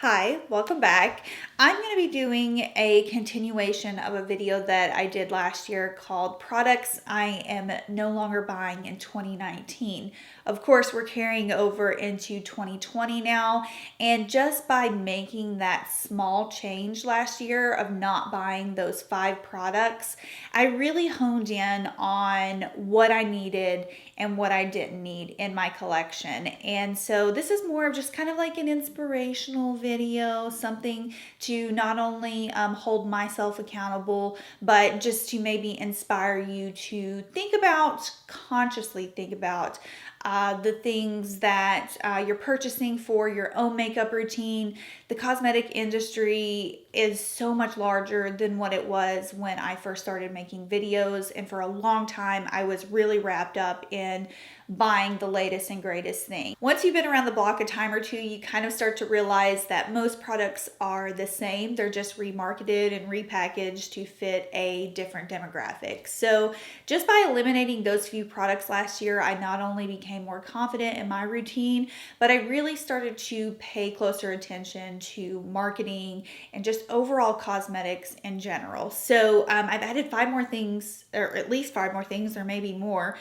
Hi, welcome back. I'm going to be doing a continuation of a video that I did last year called Products I Am No Longer Buying in 2019. Of course, we're carrying over into 2020 now, and just by making that small change last year of not buying those 5 products, I really honed in on what I needed and what I didn't need in my collection. And so this is more of just kind of like an inspirational video, something to not only hold myself accountable, but just to maybe inspire you to consciously think about the things that you're purchasing for your own makeup routine. The cosmetic industry is so much larger than what it was when I first started making videos. And for a long time, I was really wrapped up in buying the latest and greatest thing. Once you've been around the block a time or two, you kind of start to realize that most products are the same. They're just remarketed and repackaged to fit a different demographic. So just by eliminating those few products last year, I not only became more confident in my routine, but I really started to pay closer attention to marketing and just overall cosmetics in general. So I've added 5 more things, or at least 5 more things, or maybe more,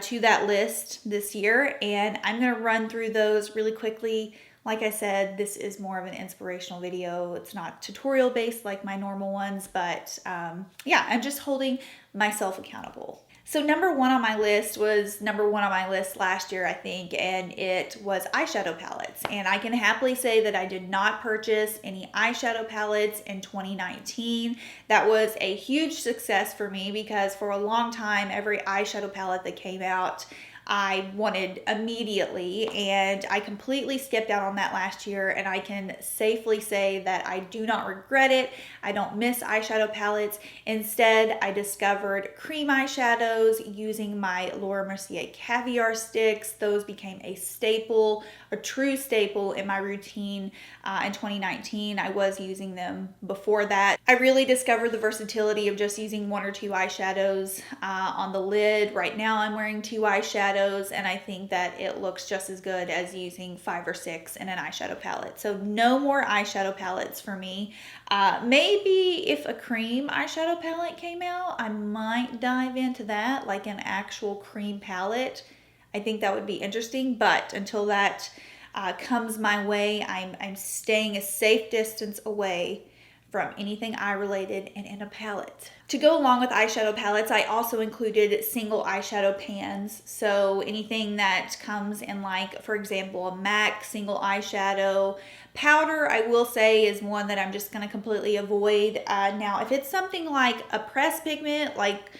to that list this year, and I'm going to run through those really quickly. Like I said, this is more of an inspirational video. It's not tutorial based like my normal ones, but yeah, I'm just holding myself accountable. So number one on my list was number one on my list last year, I think, and it was eyeshadow palettes. And I can happily say that I did not purchase any eyeshadow palettes in 2019. That was a huge success for me because for a long time, every eyeshadow palette that came out, I wanted immediately, and I completely skipped out on that last year, and I can safely say that I do not regret it. I don't miss eyeshadow palettes. Instead, I discovered cream eyeshadows using my Laura Mercier Caviar sticks. Those became a staple, a true staple in my routine in 2019. I was using them before that. I really discovered the versatility of just using 1 or 2 eyeshadows on the lid. Right now I'm wearing 2 eyeshadows, and I think that it looks just as good as using 5 or 6 in an eyeshadow palette. So no more eyeshadow palettes for me. Maybe if a cream eyeshadow palette came out, I might dive into that, like an actual cream palette. I think that would be interesting, but until that comes my way, I'm staying a safe distance away from anything eye related and in a palette. To go along with eyeshadow palettes, I also included single eyeshadow pans. So anything that comes in, like, for example, a MAC single eyeshadow powder, I will say, is one that I'm just going to completely avoid. Now, if it's something like a pressed pigment, like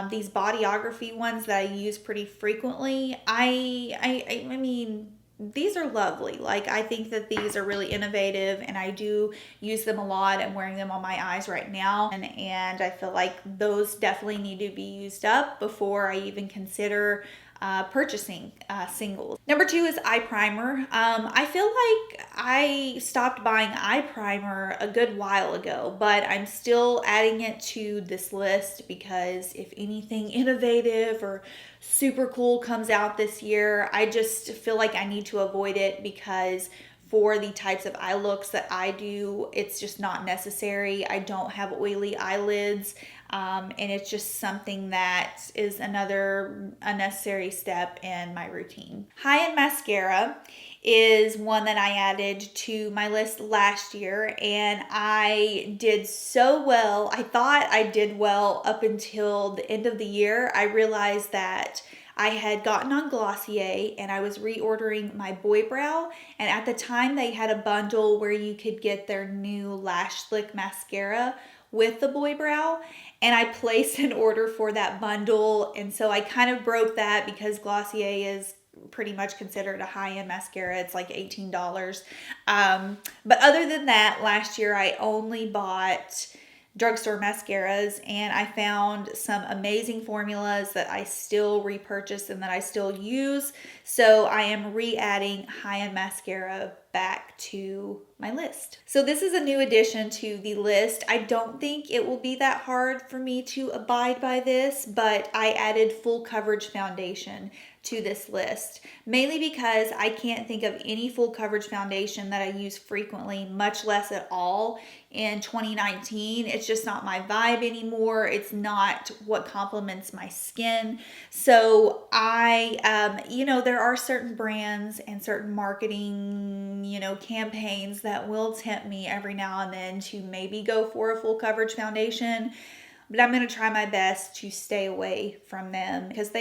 these bodyography ones that I use pretty frequently, I mean, these are lovely. Like, I think that these are really innovative, and I do use them a lot. I'm wearing them on my eyes right now, and I feel like those definitely need to be used up before I even consider purchasing singles. Number 2 is eye primer. I feel like I stopped buying eye primer a good while ago, but I'm still adding it to this list because if anything innovative or super cool comes out this year, I just feel like I need to avoid it because for the types of eye looks that I do, it's just not necessary. I don't have oily eyelids, and it's just something that is another unnecessary step in my routine. High-end mascara is one that I added to my list last year, and I did so well. I thought I did well up until the end of the year. I realized that I had gotten on Glossier and I was reordering my Boy Brow, and at the time they had a bundle where you could get their new Lash Slick mascara with the Boy Brow, and I placed an order for that bundle, and so I kind of broke that because Glossier is pretty much considered a high-end mascara. It's like $18. But other than that, last year I only bought drugstore mascaras, and I found some amazing formulas that I still repurchase and that I still use. So I am re-adding high-end mascara back to my list. So this is a new addition to the list. I don't think it will be that hard for me to abide by this, but I added full coverage foundation to this list, mainly because I can't think of any full coverage foundation that I use frequently, much less at all in 2019. It's just not my vibe anymore. It's not what complements my skin. So there are certain brands and certain marketing, campaigns that will tempt me every now and then to maybe go for a full coverage foundation, but I'm going to try my best to stay away from them because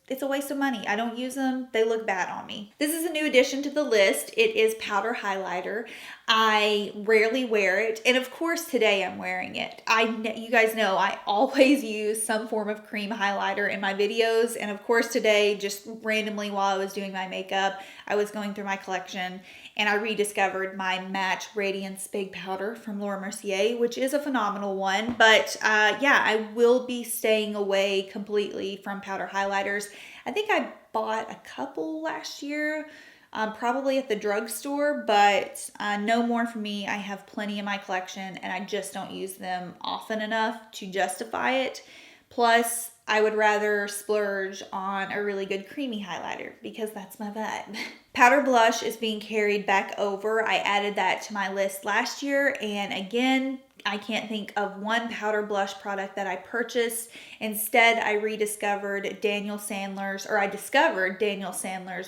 it's a waste of money. I don't use them. They look bad on me. This is a new addition to the list. It is powder highlighter. I rarely wear it. And of course today I'm wearing it. You guys know I always use some form of cream highlighter in my videos. And of course today, just randomly while I was doing my makeup, I was going through my collection and I rediscovered my Match Radiance Big Powder from Laura Mercier, which is a phenomenal one. But I will be staying away completely from powder highlighters. I think I bought a couple last year, probably at the drugstore, but no more for me. I have plenty in my collection and I just don't use them often enough to justify it. Plus, I would rather splurge on a really good creamy highlighter because that's my vibe. Powder blush is being carried back over. I added that to my list last year, and again, I can't think of one powder blush product that I purchased. Instead, I discovered Daniel Sandler's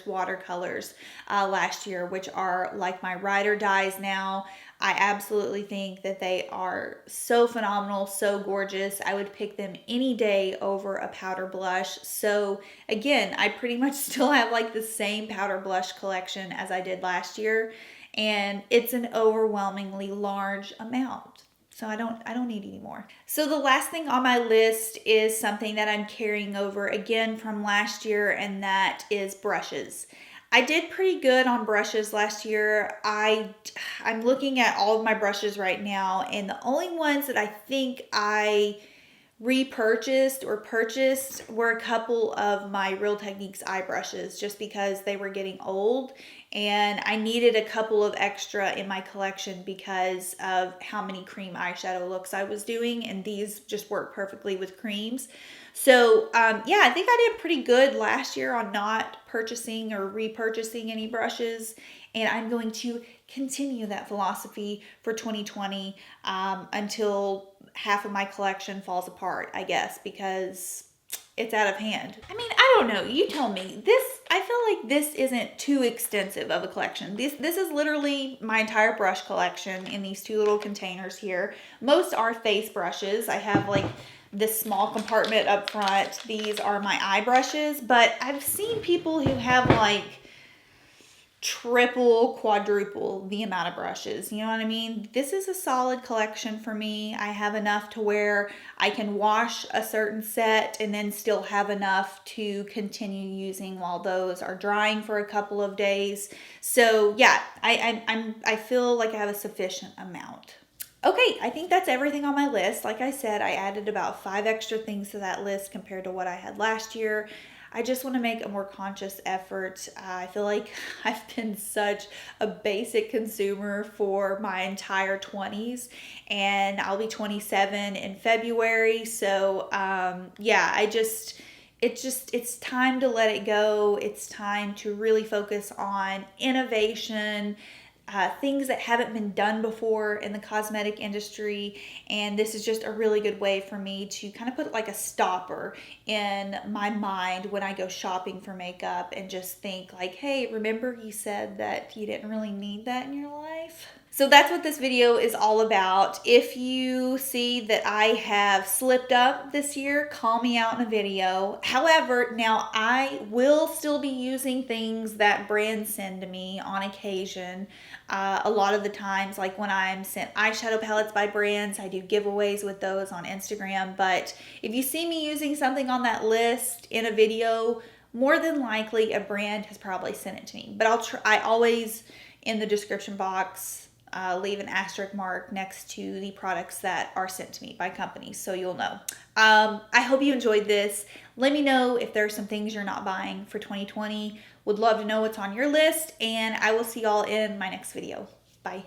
watercolors last year, which are like my ride or dies now. I absolutely think that they are so phenomenal, so gorgeous. I would pick them any day over a powder blush. So again, I pretty much still have like the same powder blush collection as I did last year, and it's an overwhelmingly large amount. So I don't need any more. So the last thing on my list is something that I'm carrying over again from last year, and that is brushes. I did pretty good on brushes last year. I'm looking at all of my brushes right now, and the only ones that I think I repurchased or purchased were a couple of my Real Techniques eye brushes just because they were getting old and I needed a couple of extra in my collection because of how many cream eyeshadow looks I was doing, and these just work perfectly with creams. So I think I did pretty good last year on not purchasing or repurchasing any brushes, and I'm going to continue that philosophy for 2020 until half of my collection falls apart, I guess, because it's out of hand. I mean, I don't know. You tell me. I feel like this isn't too extensive of a collection. This is literally my entire brush collection in these two little containers here. Most are face brushes. I have like this small compartment up front. These are my eye brushes, but I've seen people who have like triple, quadruple the amount of brushes. You know what I mean? This is a solid collection for me. I have enough to where I can wash a certain set and then still have enough to continue using while those are drying for a couple of days. So yeah, I feel like I have a sufficient amount. Okay, I think that's everything on my list. Like I said, I added about 5 extra things to that list compared to what I had last year. I just want to make a more conscious effort. I feel like I've been such a basic consumer for my entire 20s, and I'll be 27 in February. So it's time to let it go. It's time to really focus on innovation, things that haven't been done before in the cosmetic industry, and this is just a really good way for me to kind of put like a stopper in my mind when I go shopping for makeup and just think like, hey, remember you said that you didn't really need that in your life? So that's what this video is all about. If you see that I have slipped up this year, call me out in a video. However, now I will still be using things that brands send to me on occasion. A lot of the times, like when I'm sent eyeshadow palettes by brands, I do giveaways with those on Instagram. But if you see me using something on that list in a video, more than likely a brand has probably sent it to me. But I always, in the description box, leave an asterisk mark next to the products that are sent to me by companies, so you'll know. I hope you enjoyed this. Let me know if there are some things you're not buying for 2020. Would love to know what's on your list, and I will see y'all in my next video. Bye.